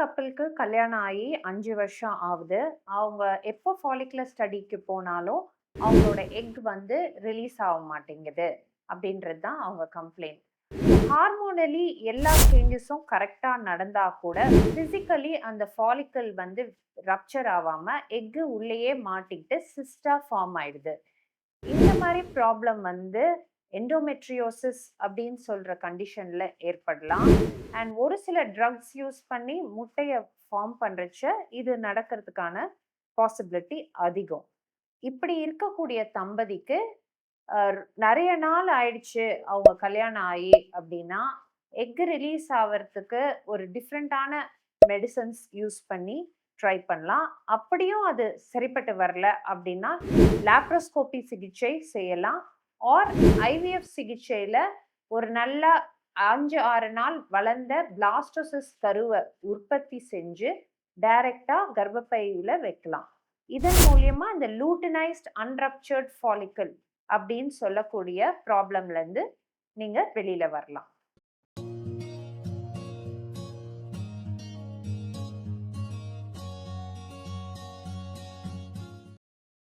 கப்பிள்க்கு கல்யாணம் ஆகி 5 வருஷம் ஆகுது. அவங்க எப்போ ஃபாலிகுலர் ஸ்டடிக்கு போனாலும், அவங்களோட எக் வந்து ரிலீஸ் ஆக மாட்டேங்குது. அப்படின்றது தான் அவங்க கம்ப்ளைண்ட். ஹார்மோனலி எல்லா சேஞ்சஸும் கரெக்ட்டா நடந்தா கூட, பிசிக்கலி அந்த ஃபாலிக்கிள் வந்து ரப்சர் ஆவாம, எக் உள்ளேயே மாட்டிக்கிட்டு சிஸ்ட்டா ஃபார்ம் ஆயிடுது. இந்த மாரி ப்ராப்ளம் வந்து எண்டோமெட்ரியோசிஸ் அப்படின்னு சொல்ற கண்டிஷன்ல ஏற்படலாம். அண்ட் ஒரு சில ட்ரக்ஸ் யூஸ் பண்ணி முட்டைய ஃபார்ம் பண்றச்ச இது நடக்கிறதுக்கான பாசிபிலிட்டி அதிகம். இப்படி இருக்கக்கூடிய தம்பதிக்கு நெறைய நாள் ஆயிடுச்சு அவங்க கல்யாணம் ஆயி அப்படின்னா, எக் ரிலீஸ் ஆவறதுக்கு ஒரு டிஃபரண்டான மெடிசின்ஸ் யூஸ் பண்ணி ட்ரை பண்ணலாம். அப்படியும் அது சரிப்பட்டு வரல அப்படின்னா, லாப்ரோஸ்கோபி சிகிச்சை செய்யலாம். ஆர் ஐவிஎஃப் சிகிச்சையில ஒரு நல்ல 5, 6 நாள் வளர்ந்த பிளாஸ்டோசிஸ் கருவ உற்பத்தி செஞ்சு, டைரக்ட்டா கர்ப்பப்பையில வைக்கலாம். இதன் மூலியமா இந்த லூட்டினைஸ்ட் அன்ரப்சர்ட் ஃபாலிக்கிள் அப்படின்னு சொல்லக்கூடிய ப்ராப்ளம்ல இருந்து நீங்க வெளியில வரலாம்.